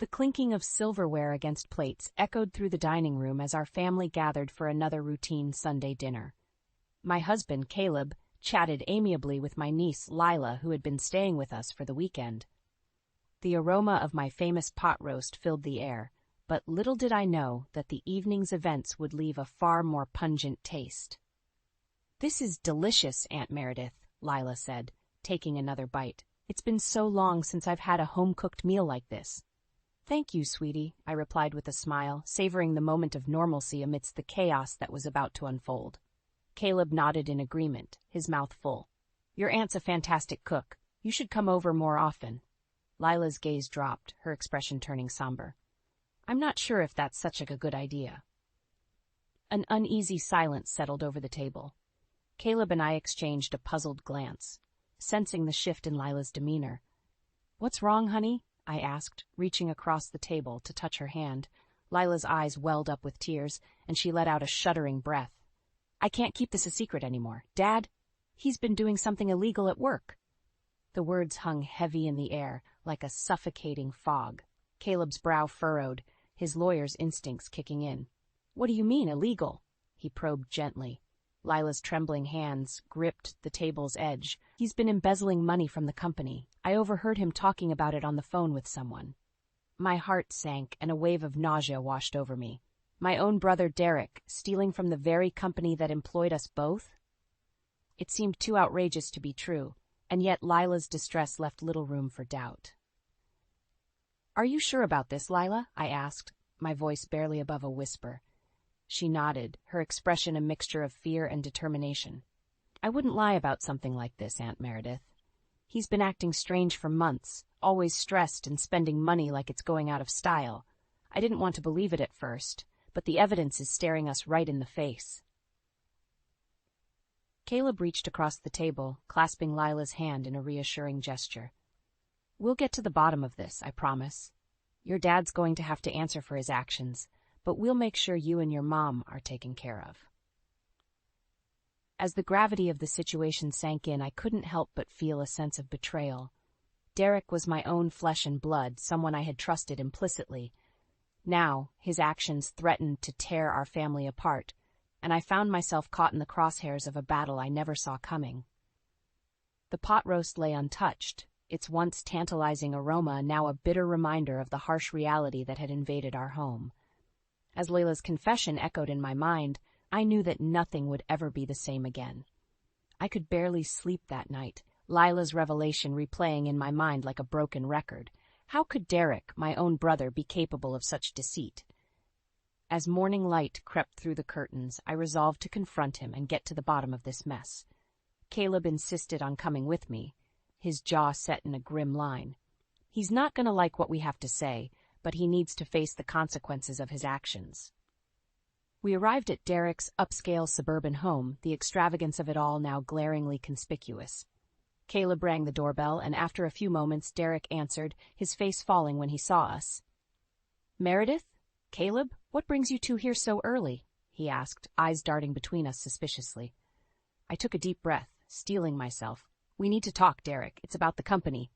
The clinking of silverware against plates echoed through the dining room as our family gathered for another routine Sunday dinner. My husband, Caleb, chatted amiably with my niece, Lila, who had been staying with us for the weekend. The aroma of my famous pot roast filled the air, but little did I know that the evening's events would leave a far more pungent taste. "This is delicious, Aunt Meredith," Lila said, taking another bite. "It's been so long since I've had a home-cooked meal like this." "Thank you, sweetie," I replied with a smile, savoring the moment of normalcy amidst the chaos that was about to unfold. Caleb nodded in agreement, his mouth full. "Your aunt's a fantastic cook. You should come over more often." Lila's gaze dropped, her expression turning somber. "I'm not sure if that's such a good idea." An uneasy silence settled over the table. Caleb and I exchanged a puzzled glance, sensing the shift in Lila's demeanor. "What's wrong, honey?" I asked, reaching across the table to touch her hand. Lila's eyes welled up with tears, and she let out a shuddering breath. "I can't keep this a secret anymore. Dad, he's been doing something illegal at work." The words hung heavy in the air, like a suffocating fog. Caleb's brow furrowed, his lawyer's instincts kicking in. "What do you mean, illegal?" he probed gently. Lila's trembling hands gripped the table's edge. "He's been embezzling money from the company. I overheard him talking about it on the phone with someone." My heart sank and a wave of nausea washed over me. My own brother Derek, stealing from the very company that employed us both? It seemed too outrageous to be true, and yet Lila's distress left little room for doubt. "Are you sure about this, Lila?" I asked, my voice barely above a whisper. She nodded, her expression a mixture of fear and determination. "I wouldn't lie about something like this, Aunt Meredith. He's been acting strange for months, always stressed and spending money like it's going out of style. I didn't want to believe it at first, but the evidence is staring us right in the face." Caleb reached across the table, clasping Lila's hand in a reassuring gesture. "We'll get to the bottom of this, I promise. Your dad's going to have to answer for his actions, but we'll make sure you and your mom are taken care of." As the gravity of the situation sank in, I couldn't help but feel a sense of betrayal. Derek was my own flesh and blood, someone I had trusted implicitly. Now, his actions threatened to tear our family apart, and I found myself caught in the crosshairs of a battle I never saw coming. The pot roast lay untouched, its once tantalizing aroma now a bitter reminder of the harsh reality that had invaded our home. As Layla's confession echoed in my mind, I knew that nothing would ever be the same again. I could barely sleep that night, Lila's revelation replaying in my mind like a broken record. How could Derek, my own brother, be capable of such deceit? As morning light crept through the curtains, I resolved to confront him and get to the bottom of this mess. Caleb insisted on coming with me, his jaw set in a grim line. He's not going to like what we have to say, but he needs to face the consequences of his actions. We arrived at Derek's upscale suburban home, the extravagance of it all now glaringly conspicuous. Caleb rang the doorbell, and after a few moments Derek answered, his face falling when he saw us. "Meredith? Caleb, what brings you two here so early?" he asked, eyes darting between us suspiciously. I took a deep breath, steeling myself. "We need to talk, Derek. It's about the company."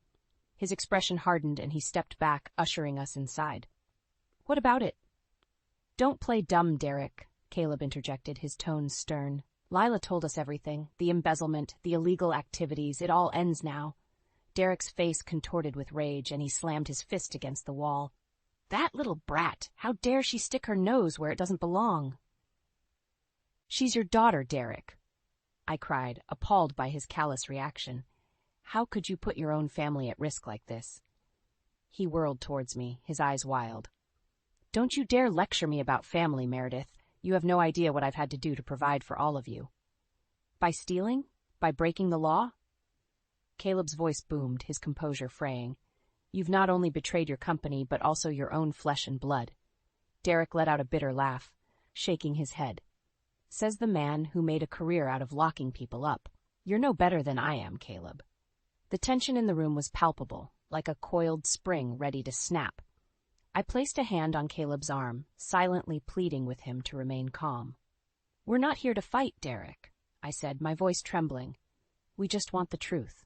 His expression hardened and he stepped back, ushering us inside. "What about it?" "Don't play dumb, Derek," Caleb interjected, his tone stern. "Lila told us everything, the embezzlement, the illegal activities. It all ends now." Derek's face contorted with rage, and he slammed his fist against the wall. "That little brat! How dare she stick her nose where it doesn't belong?" "She's your daughter, Derek," I cried, appalled by his callous reaction. "How could you put your own family at risk like this?" He whirled towards me, his eyes wild. "Don't you dare lecture me about family, Meredith. You have no idea what I've had to do to provide for all of you." "By stealing? By breaking the law?" Caleb's voice boomed, his composure fraying. "You've not only betrayed your company, but also your own flesh and blood." Derek let out a bitter laugh, shaking his head. "Says the man who made a career out of locking people up. You're no better than I am, Caleb." The tension in the room was palpable, like a coiled spring ready to snap. I placed a hand on Caleb's arm, silently pleading with him to remain calm. "We're not here to fight, Derek," I said, my voice trembling. "We just want the truth."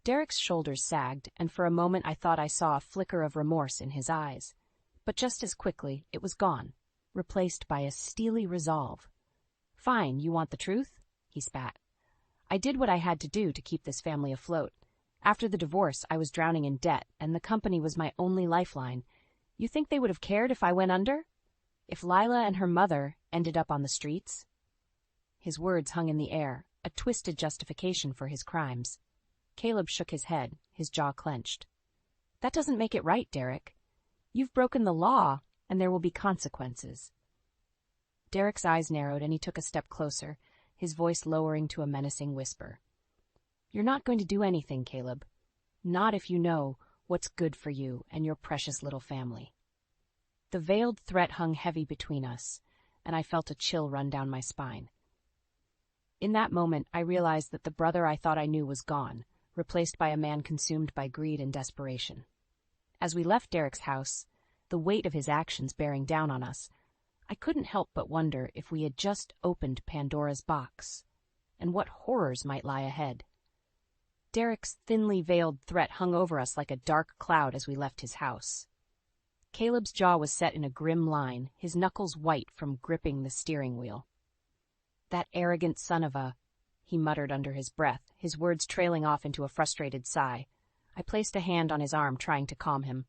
Derek's shoulders sagged, and for a moment I thought I saw a flicker of remorse in his eyes. But just as quickly, it was gone, replaced by a steely resolve. "Fine, you want the truth?" he spat. "I did what I had to do to keep this family afloat. After the divorce, I was drowning in debt, and the company was my only lifeline. You think they would have cared if I went under? If Lila and her mother ended up on the streets?" His words hung in the air, a twisted justification for his crimes. Caleb shook his head, his jaw clenched. "That doesn't make it right, Derek. You've broken the law, and there will be consequences." Derek's eyes narrowed, and he took a step closer, his voice lowering to a menacing whisper. "You're not going to do anything, Caleb. Not if you know what's good for you and your precious little family." The veiled threat hung heavy between us, and I felt a chill run down my spine. In that moment, I realized that the brother I thought I knew was gone, replaced by a man consumed by greed and desperation. As we left Derek's house, the weight of his actions bearing down on us, I couldn't help but wonder if we had just opened Pandora's box, and what horrors might lie ahead. Derek's thinly veiled threat hung over us like a dark cloud as we left his house. Caleb's jaw was set in a grim line, his knuckles white from gripping the steering wheel. "That arrogant son of a—" he muttered under his breath, his words trailing off into a frustrated sigh. I placed a hand on his arm, trying to calm him.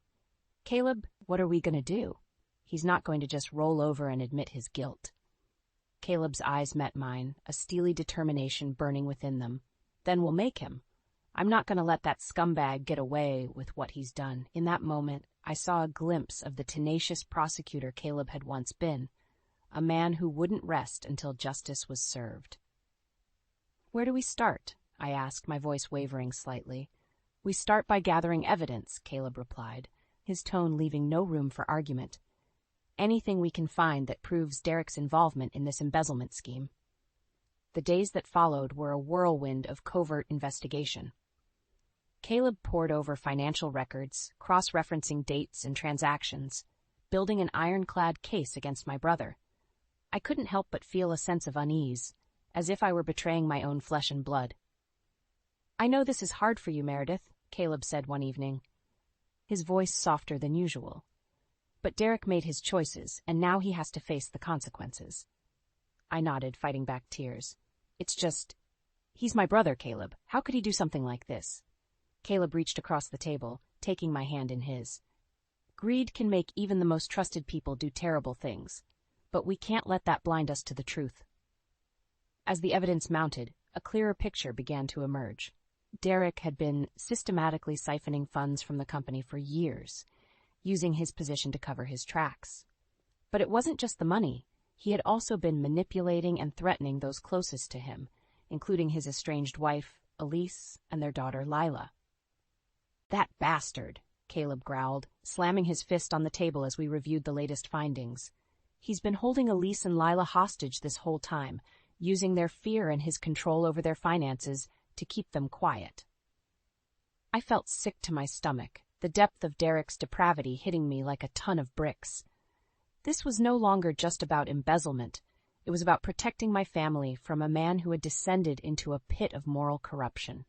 "Caleb, what are we going to do? He's not going to just roll over and admit his guilt." Caleb's eyes met mine, a steely determination burning within them. "Then we'll make him. I'm not going to let that scumbag get away with what he's done." In that moment, I saw a glimpse of the tenacious prosecutor Caleb had once been, a man who wouldn't rest until justice was served. "Where do we start?" I asked, my voice wavering slightly. "We start by gathering evidence," Caleb replied, his tone leaving no room for argument. "Anything we can find that proves Derek's involvement in this embezzlement scheme." The days that followed were a whirlwind of covert investigation. Caleb pored over financial records, cross-referencing dates and transactions, building an ironclad case against my brother. I couldn't help but feel a sense of unease, as if I were betraying my own flesh and blood. "I know this is hard for you, Meredith," Caleb said one evening, his voice softer than usual. "But Derek made his choices, and now he has to face the consequences." I nodded, fighting back tears. He's my brother, Caleb. How could he do something like this?" Caleb reached across the table, taking my hand in his. "Greed can make even the most trusted people do terrible things, but we can't let that blind us to the truth." As the evidence mounted, a clearer picture began to emerge. Derek had been systematically siphoning funds from the company for years, using his position to cover his tracks. But it wasn't just the money. He had also been manipulating and threatening those closest to him, including his estranged wife, Elise, and their daughter, Lila. "That bastard," Caleb growled, slamming his fist on the table as we reviewed the latest findings. "He's been holding Elise and Lila hostage this whole time, using their fear and his control over their finances to keep them quiet." I felt sick to my stomach, the depth of Derek's depravity hitting me like a ton of bricks. This was no longer just about embezzlement. It was about protecting my family from a man who had descended into a pit of moral corruption.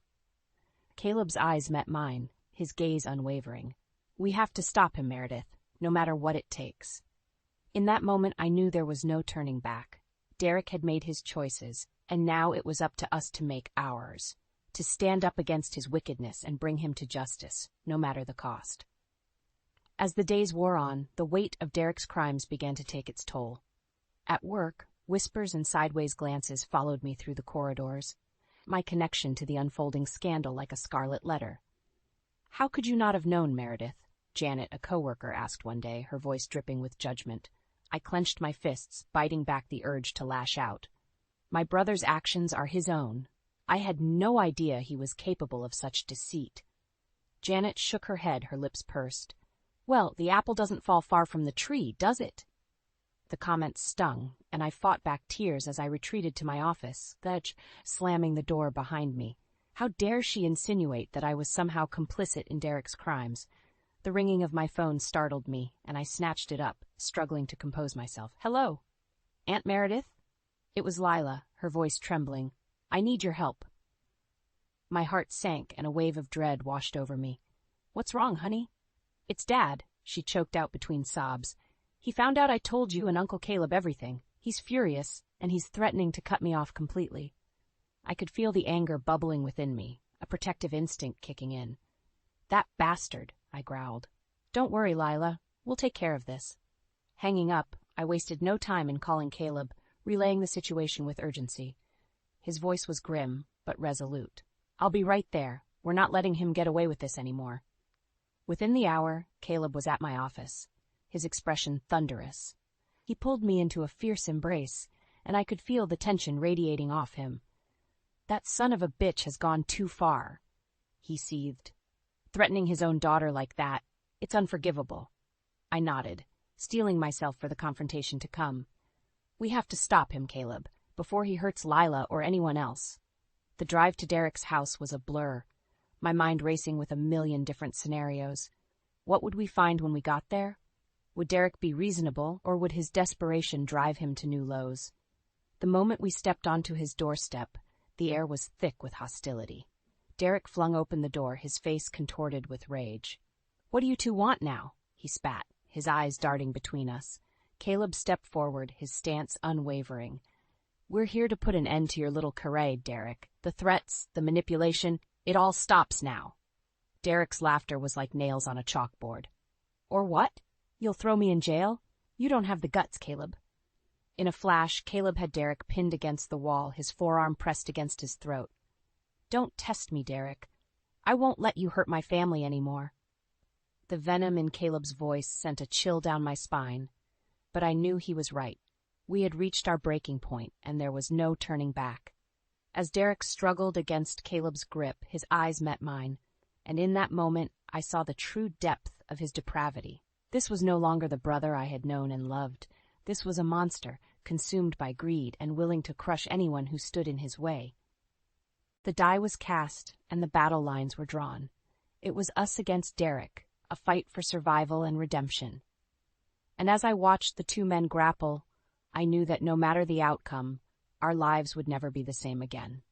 Caleb's eyes met mine, his gaze unwavering. "We have to stop him, Meredith, no matter what it takes." In that moment, I knew there was no turning back. Derek had made his choices, and now it was up to us to make ours, to stand up against his wickedness and bring him to justice, no matter the cost. As the days wore on, the weight of Derek's crimes began to take its toll. At work, whispers and sideways glances followed me through the corridors, my connection to the unfolding scandal like a scarlet letter. "How could you not have known, Meredith?" Janet, a coworker, asked one day, her voice dripping with judgment. I clenched my fists, biting back the urge to lash out. My brother's actions are his own. I had no idea he was capable of such deceit. Janet shook her head, her lips pursed. "Well, the apple doesn't fall far from the tree, does it?" The comment stung, and I fought back tears as I retreated to my office, slamming the door behind me. How dare she insinuate that I was somehow complicit in Derek's crimes? The ringing of my phone startled me, and I snatched it up, struggling to compose myself. "Hello? Aunt Meredith?" It was Lila, her voice trembling. "I need your help." My heart sank and a wave of dread washed over me. "What's wrong, honey?" "It's Dad," she choked out between sobs. "He found out I told you and Uncle Caleb everything. He's furious, and he's threatening to cut me off completely." I could feel the anger bubbling within me, a protective instinct kicking in. "That bastard," I growled. "Don't worry, Lila. We'll take care of this." Hanging up, I wasted no time in calling Caleb, relaying the situation with urgency. His voice was grim, but resolute. "I'll be right there. We're not letting him get away with this anymore." Within the hour, Caleb was at my office, his expression thunderous. He pulled me into a fierce embrace, and I could feel the tension radiating off him. "That son of a bitch has gone too far," he seethed. "Threatening his own daughter like that, it's unforgivable." I nodded, steeling myself for the confrontation to come. "We have to stop him, Caleb, before he hurts Lila or anyone else." The drive to Derek's house was a blur, my mind racing with a million different scenarios. What would we find when we got there? Would Derek be reasonable, or would his desperation drive him to new lows? The moment we stepped onto his doorstep, the air was thick with hostility. Derek flung open the door, his face contorted with rage. "What do you two want now?" he spat, his eyes darting between us. Caleb stepped forward, his stance unwavering. "We're here to put an end to your little charade, Derek. The threats, the manipulation, it all stops now." Derek's laughter was like nails on a chalkboard. "Or what? You'll throw me in jail? You don't have the guts, Caleb." In a flash, Caleb had Derek pinned against the wall, his forearm pressed against his throat. "Don't test me, Derek. I won't let you hurt my family anymore." The venom in Caleb's voice sent a chill down my spine, but I knew he was right. We had reached our breaking point, and there was no turning back. As Derek struggled against Caleb's grip, his eyes met mine, and in that moment I saw the true depth of his depravity. This was no longer the brother I had known and loved. This was a monster, consumed by greed and willing to crush anyone who stood in his way. The die was cast, and the battle lines were drawn. It was us against Derek, a fight for survival and redemption. And as I watched the two men grapple, I knew that no matter the outcome, our lives would never be the same again.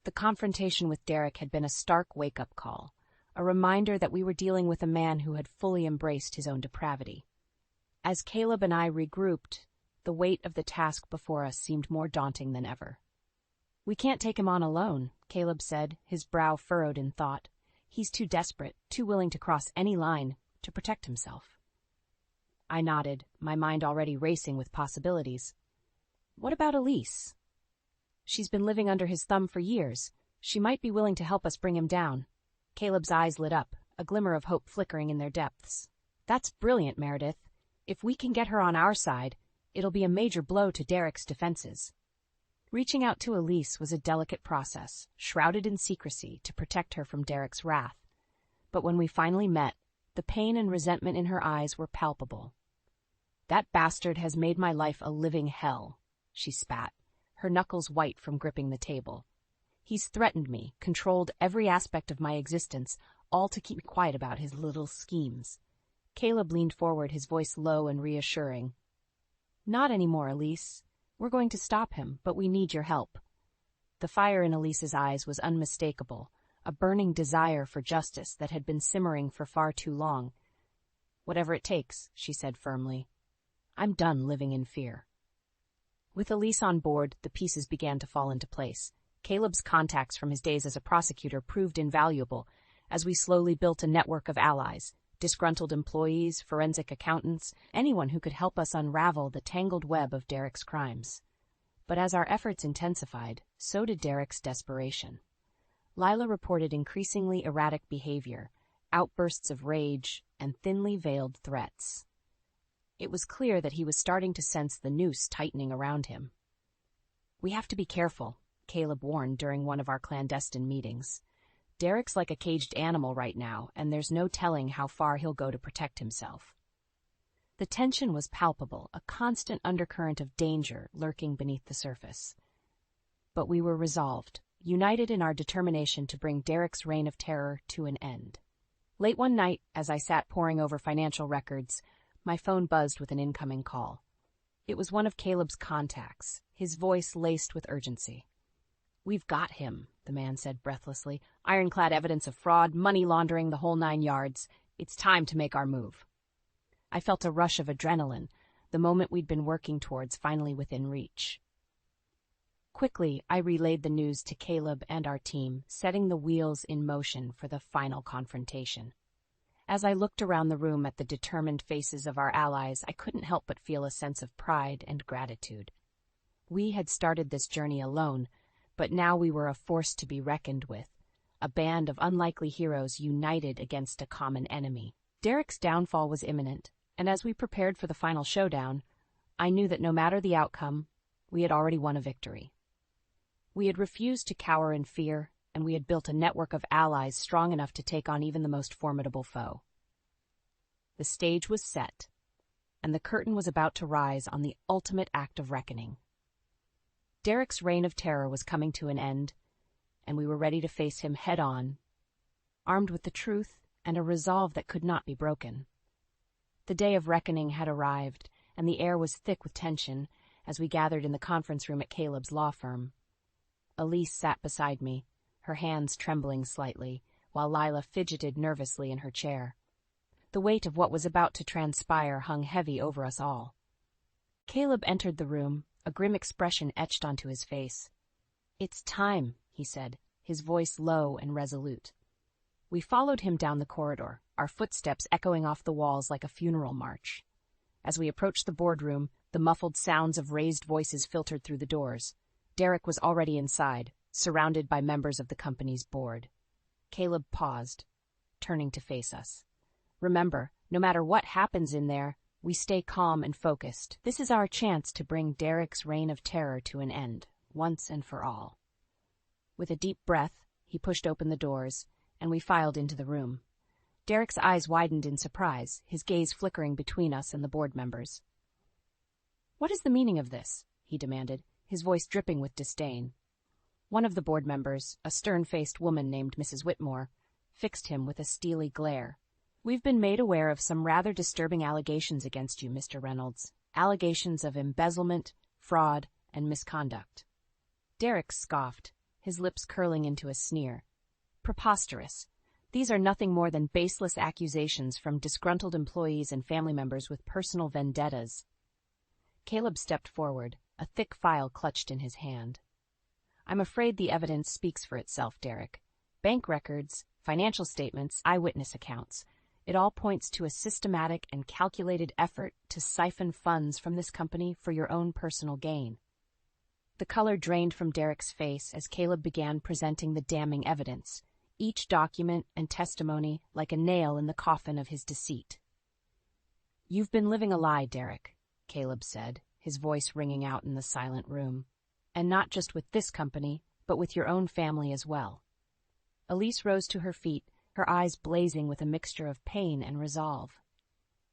The confrontation with Derek had been a stark wake-up call, a reminder that we were dealing with a man who had fully embraced his own depravity. As Caleb and I regrouped, the weight of the task before us seemed more daunting than ever. "We can't take him on alone," Caleb said, his brow furrowed in thought. "He's too desperate, too willing to cross any line to protect himself." I nodded, my mind already racing with possibilities. "What about Elise? She's been living under his thumb for years. She might be willing to help us bring him down." Caleb's eyes lit up, a glimmer of hope flickering in their depths. "That's brilliant, Meredith. If we can get her on our side, it'll be a major blow to Derek's defenses." Reaching out to Elise was a delicate process, shrouded in secrecy to protect her from Derek's wrath. But when we finally met, the pain and resentment in her eyes were palpable. "That bastard has made my life a living hell," she spat, her knuckles white from gripping the table. "He's threatened me, controlled every aspect of my existence, all to keep me quiet about his little schemes." Caleb leaned forward, his voice low and reassuring. "Not anymore, Elise. We're going to stop him, but we need your help." The fire in Elise's eyes was unmistakable, a burning desire for justice that had been simmering for far too long. "Whatever it takes," she said firmly. "I'm done living in fear." With Elise on board, the pieces began to fall into place. Caleb's contacts from his days as a prosecutor proved invaluable as we slowly built a network of allies, disgruntled employees, forensic accountants, anyone who could help us unravel the tangled web of Derek's crimes. But as our efforts intensified, so did Derek's desperation. Lila reported increasingly erratic behavior, outbursts of rage, and thinly veiled threats. It was clear that he was starting to sense the noose tightening around him. "We have to be careful," Caleb warned during one of our clandestine meetings. "Derek's like a caged animal right now, and there's no telling how far he'll go to protect himself." The tension was palpable, a constant undercurrent of danger lurking beneath the surface. But we were resolved, united in our determination to bring Derek's reign of terror to an end. Late one night, as I sat poring over financial records, my phone buzzed with an incoming call. It was one of Caleb's contacts, his voice laced with urgency. "We've got him," the man said breathlessly. "Ironclad evidence of fraud, money laundering, the whole 9 yards. It's time to make our move." I felt a rush of adrenaline, the moment we'd been working towards finally within reach. Quickly, I relayed the news to Caleb and our team, setting the wheels in motion for the final confrontation. As I looked around the room at the determined faces of our allies, I couldn't help but feel a sense of pride and gratitude. We had started this journey alone, but now we were a force to be reckoned with, a band of unlikely heroes united against a common enemy. Derek's downfall was imminent, and as we prepared for the final showdown, I knew that no matter the outcome, we had already won a victory. We had refused to cower in fear, and we had built a network of allies strong enough to take on even the most formidable foe. The stage was set, and the curtain was about to rise on the ultimate act of reckoning. Derek's reign of terror was coming to an end, and we were ready to face him head-on, armed with the truth and a resolve that could not be broken. The day of reckoning had arrived, and the air was thick with tension as we gathered in the conference room at Caleb's law firm. Elise sat beside me, her hands trembling slightly, while Lila fidgeted nervously in her chair. The weight of what was about to transpire hung heavy over us all. Caleb entered the room, a grim expression etched onto his face. "It's time," he said, his voice low and resolute. We followed him down the corridor, our footsteps echoing off the walls like a funeral march. As we approached the boardroom, the muffled sounds of raised voices filtered through the doors. Derek was already inside, surrounded by members of the company's board. Caleb paused, turning to face us. "Remember, no matter what happens in there, we stay calm and focused. This is our chance to bring Derek's reign of terror to an end, once and for all." With a deep breath, he pushed open the doors, and we filed into the room. Derek's eyes widened in surprise, his gaze flickering between us and the board members. "What is the meaning of this?" he demanded, his voice dripping with disdain. One of the board members, a stern-faced woman named Mrs. Whitmore, fixed him with a steely glare. "We've been made aware of some rather disturbing allegations against you, Mr. Reynolds. Allegations of embezzlement, fraud, and misconduct." Derek scoffed, his lips curling into a sneer. "Preposterous. These are nothing more than baseless accusations from disgruntled employees and family members with personal vendettas." Caleb stepped forward, a thick file clutched in his hand. "I'm afraid the evidence speaks for itself, Derek. Bank records, financial statements, eyewitness accounts. It all points to a systematic and calculated effort to siphon funds from this company for your own personal gain." The color drained from Derek's face as Caleb began presenting the damning evidence, each document and testimony like a nail in the coffin of his deceit. "You've been living a lie, Derek," Caleb said, his voice ringing out in the silent room. "And not just with this company, but with your own family as well." Elise rose to her feet, her eyes blazing with a mixture of pain and resolve.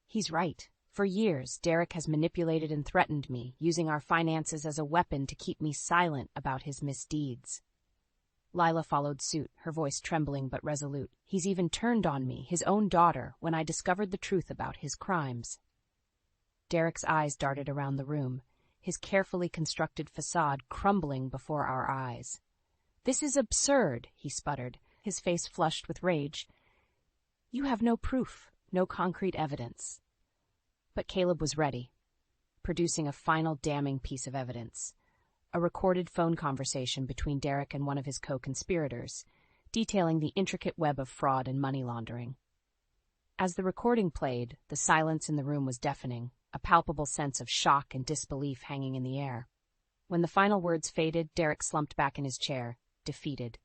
"He's right. For years, Derek has manipulated and threatened me, using our finances as a weapon to keep me silent about his misdeeds." Lila followed suit, her voice trembling but resolute. "He's even turned on me, his own daughter, when I discovered the truth about his crimes." Derek's eyes darted around the room, his carefully constructed facade crumbling before our eyes. "This is absurd," he sputtered, his face flushed with rage. "You have no proof, no concrete evidence." But Caleb was ready, producing a final damning piece of evidence. A recorded phone conversation between Derek and one of his co-conspirators, detailing the intricate web of fraud and money laundering. As the recording played, the silence in the room was deafening, a palpable sense of shock and disbelief hanging in the air. When the final words faded, Derek slumped back in his chair, defeated.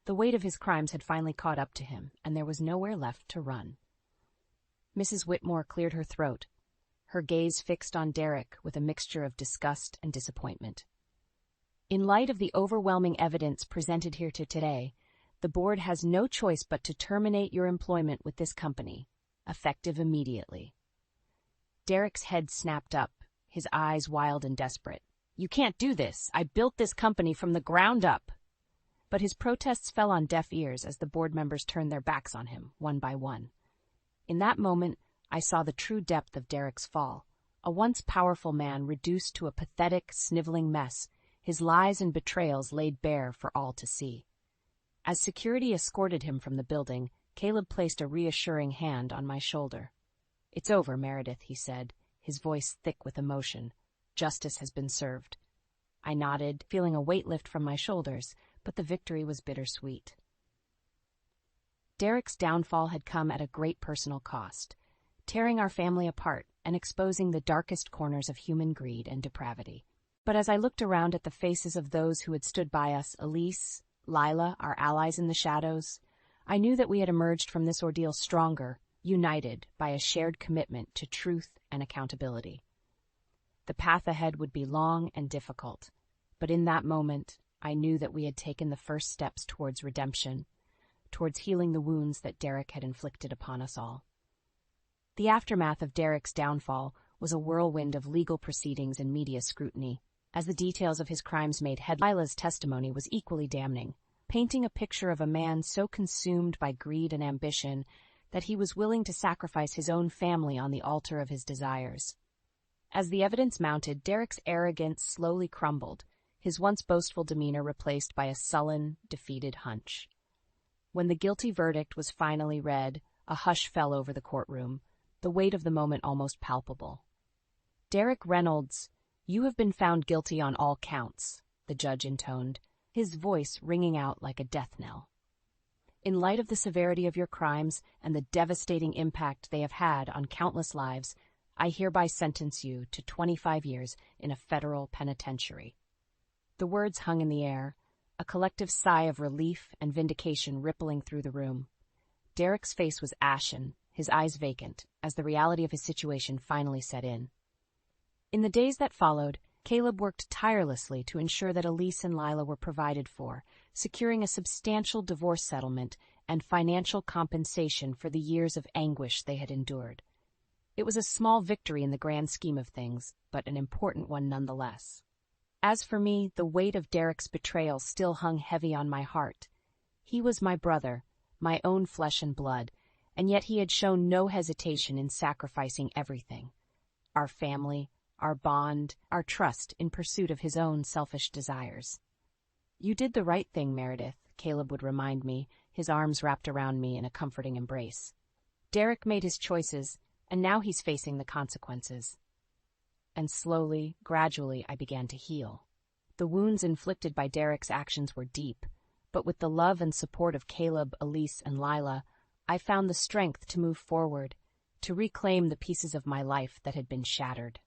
The weight of his crimes had finally caught up to him, and there was nowhere left to run. Mrs. Whitmore cleared her throat, her gaze fixed on Derek with a mixture of disgust and disappointment. "In light of the overwhelming evidence presented here today, the board has no choice but to terminate your employment with this company, effective immediately." Derek's head snapped up, his eyes wild and desperate. "You can't do this. I built this company from the ground up." But his protests fell on deaf ears as the board members turned their backs on him, one by one. In that moment, I saw the true depth of Derek's fall, a once powerful man reduced to a pathetic, sniveling mess, his lies and betrayals laid bare for all to see. As security escorted him from the building, Caleb placed a reassuring hand on my shoulder. "It's over, Meredith," he said, his voice thick with emotion. "Justice has been served." I nodded, feeling a weight lift from my shoulders, but the victory was bittersweet. Derek's downfall had come at a great personal cost, tearing our family apart and exposing the darkest corners of human greed and depravity. But as I looked around at the faces of those who had stood by us, Elise, Lila, our allies in the shadows, I knew that we had emerged from this ordeal stronger, united by a shared commitment to truth and accountability. The path ahead would be long and difficult, but in that moment, I knew that we had taken the first steps towards redemption, towards healing the wounds that Derek had inflicted upon us all. The aftermath of Derek's downfall was a whirlwind of legal proceedings and media scrutiny. As the details of his crimes made headlines, Lila's testimony was equally damning, painting a picture of a man so consumed by greed and ambition that he was willing to sacrifice his own family on the altar of his desires. As the evidence mounted, Derek's arrogance slowly crumbled, his once boastful demeanor replaced by a sullen, defeated hunch. When the guilty verdict was finally read, a hush fell over the courtroom, the weight of the moment almost palpable. "Derek Reynolds, you have been found guilty on all counts," the judge intoned, his voice ringing out like a death knell. "In light of the severity of your crimes and the devastating impact they have had on countless lives, I hereby sentence you to 25 years in a federal penitentiary." The words hung in the air, a collective sigh of relief and vindication rippling through the room. Derek's face was ashen, his eyes vacant, as the reality of his situation finally set in. In the days that followed, Caleb worked tirelessly to ensure that Elise and Lila were provided for, securing a substantial divorce settlement and financial compensation for the years of anguish they had endured. It was a small victory in the grand scheme of things, but an important one nonetheless. As for me, the weight of Derek's betrayal still hung heavy on my heart. He was my brother, my own flesh and blood, and yet he had shown no hesitation in sacrificing everything: our family, our bond, our trust in pursuit of his own selfish desires. "You did the right thing, Meredith," Caleb would remind me, his arms wrapped around me in a comforting embrace. "Derek made his choices, and now he's facing the consequences." And slowly, gradually, I began to heal. The wounds inflicted by Derek's actions were deep, but with the love and support of Caleb, Elise, and Lila, I found the strength to move forward, to reclaim the pieces of my life that had been shattered.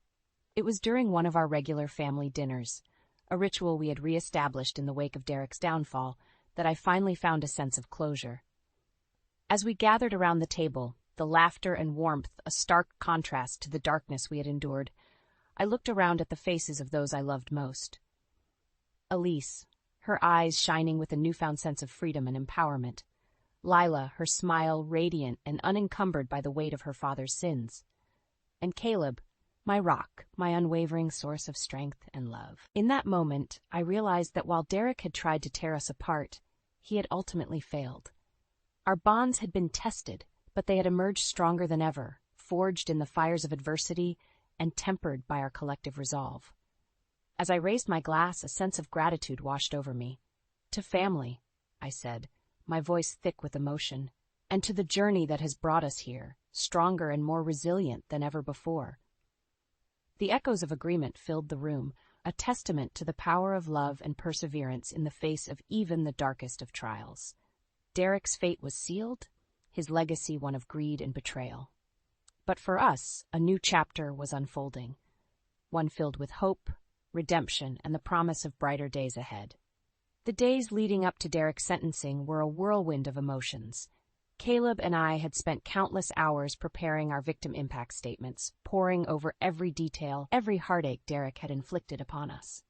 It was during one of our regular family dinners, a ritual we had reestablished in the wake of Derek's downfall, that I finally found a sense of closure. As we gathered around the table, the laughter and warmth a stark contrast to the darkness we had endured, I looked around at the faces of those I loved most. Elise, her eyes shining with a newfound sense of freedom and empowerment. Lila, her smile radiant and unencumbered by the weight of her father's sins. And Caleb, my rock, my unwavering source of strength and love. In that moment, I realized that while Derek had tried to tear us apart, he had ultimately failed. Our bonds had been tested, but they had emerged stronger than ever, forged in the fires of adversity and tempered by our collective resolve. As I raised my glass, a sense of gratitude washed over me. "To family," I said, my voice thick with emotion, "and to the journey that has brought us here, stronger and more resilient than ever before." The echoes of agreement filled the room, a testament to the power of love and perseverance in the face of even the darkest of trials. Derek's fate was sealed, his legacy one of greed and betrayal. But for us, a new chapter was unfolding, one filled with hope, redemption, and the promise of brighter days ahead. The days leading up to Derek's sentencing were a whirlwind of emotions. Caleb and I had spent countless hours preparing our victim impact statements, poring over every detail, every heartache Derek had inflicted upon us.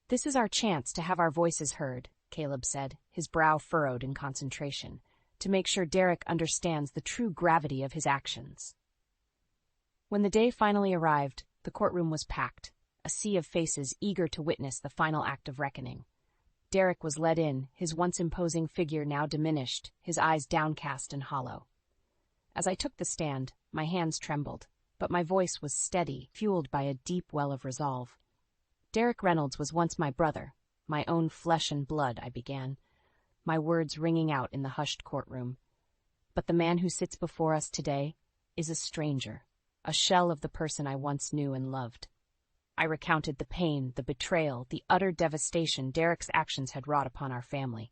"This is our chance to have our voices heard," Caleb said, his brow furrowed in concentration, "to make sure Derek understands the true gravity of his actions." When the day finally arrived, the courtroom was packed, a sea of faces eager to witness the final act of reckoning. Derek was led in, his once imposing figure now diminished, his eyes downcast and hollow. As I took the stand, my hands trembled, but my voice was steady, fueled by a deep well of resolve. Derek Reynolds was once my brother, my own flesh and blood, I began, my words ringing out in the hushed courtroom. But the man who sits before us today is a stranger, a shell of the person I once knew and loved. I recounted the pain, the betrayal, the utter devastation Derek's actions had wrought upon our family,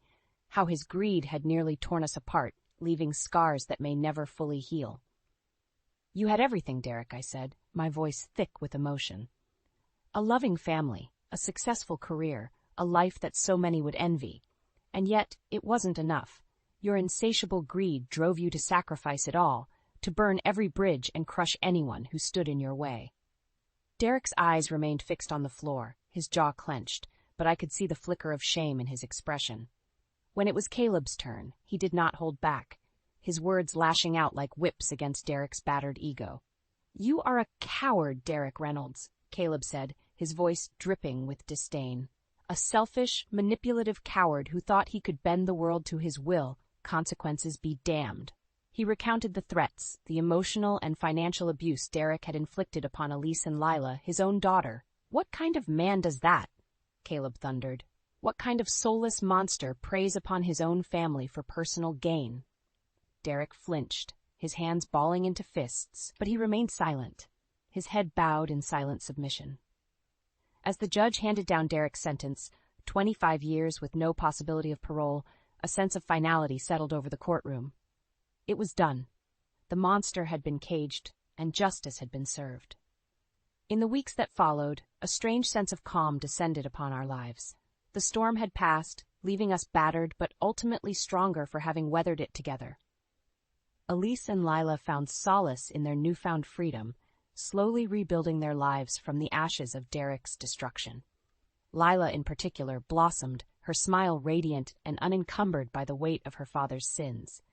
how his greed had nearly torn us apart, leaving scars that may never fully heal. You had everything, Derek, I said, my voice thick with emotion. A loving family, a successful career, a life that so many would envy. And yet, it wasn't enough. Your insatiable greed drove you to sacrifice it all, to burn every bridge and crush anyone who stood in your way. Derek's eyes remained fixed on the floor, his jaw clenched, but I could see the flicker of shame in his expression. When it was Caleb's turn, he did not hold back, his words lashing out like whips against Derek's battered ego. "You are a coward, Derek Reynolds," Caleb said, his voice dripping with disdain. "A selfish, manipulative coward who thought he could bend the world to his will, consequences be damned." He recounted the threats, the emotional and financial abuse Derek had inflicted upon Elise and Lila, his own daughter. "What kind of man does that?" Caleb thundered. "What kind of soulless monster preys upon his own family for personal gain?" Derek flinched, his hands balling into fists, but he remained silent, his head bowed in silent submission. As the judge handed down Derek's sentence, 25 years with no possibility of parole, a sense of finality settled over the courtroom. It was done. The monster had been caged, and justice had been served. In the weeks that followed, a strange sense of calm descended upon our lives. The storm had passed, leaving us battered but ultimately stronger for having weathered it together. Elise and Lila found solace in their newfound freedom, slowly rebuilding their lives from the ashes of Derek's destruction. Lila, in particular, blossomed, her smile radiant and unencumbered by the weight of her father's sins.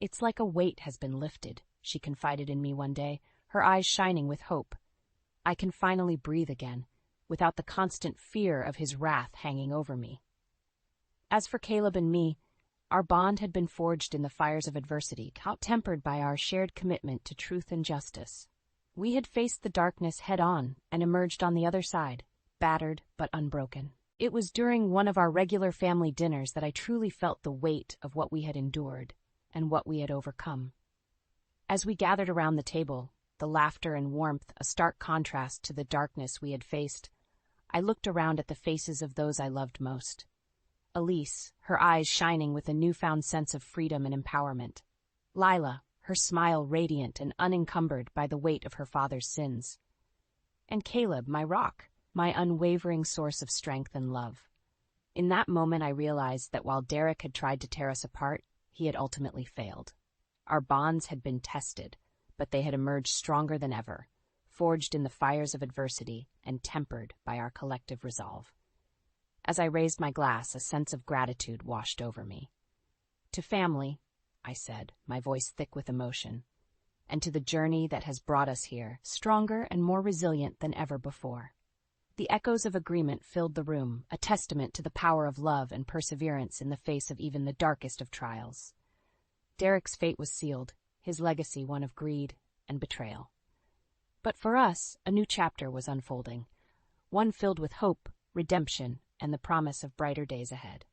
"It's like a weight has been lifted," she confided in me one day, her eyes shining with hope. "I can finally breathe again, without the constant fear of his wrath hanging over me." As for Caleb and me, our bond had been forged in the fires of adversity, tempered by our shared commitment to truth and justice. We had faced the darkness head-on and emerged on the other side, battered but unbroken. It was during one of our regular family dinners that I truly felt the weight of what we had endured and what we had overcome. As we gathered around the table, the laughter and warmth a stark contrast to the darkness we had faced, I looked around at the faces of those I loved most. Elise, her eyes shining with a newfound sense of freedom and empowerment. Lila, her smile radiant and unencumbered by the weight of her father's sins. And Caleb, my rock, my unwavering source of strength and love. In that moment I realized that while Derek had tried to tear us apart, he had ultimately failed. Our bonds had been tested, but they had emerged stronger than ever, forged in the fires of adversity and tempered by our collective resolve. As I raised my glass, a sense of gratitude washed over me. "To family," I said, my voice thick with emotion, "and to the journey that has brought us here, stronger and more resilient than ever before." The echoes of agreement filled the room, a testament to the power of love and perseverance in the face of even the darkest of trials. Derek's fate was sealed, his legacy one of greed and betrayal. But for us, a new chapter was unfolding, one filled with hope, redemption, and the promise of brighter days ahead.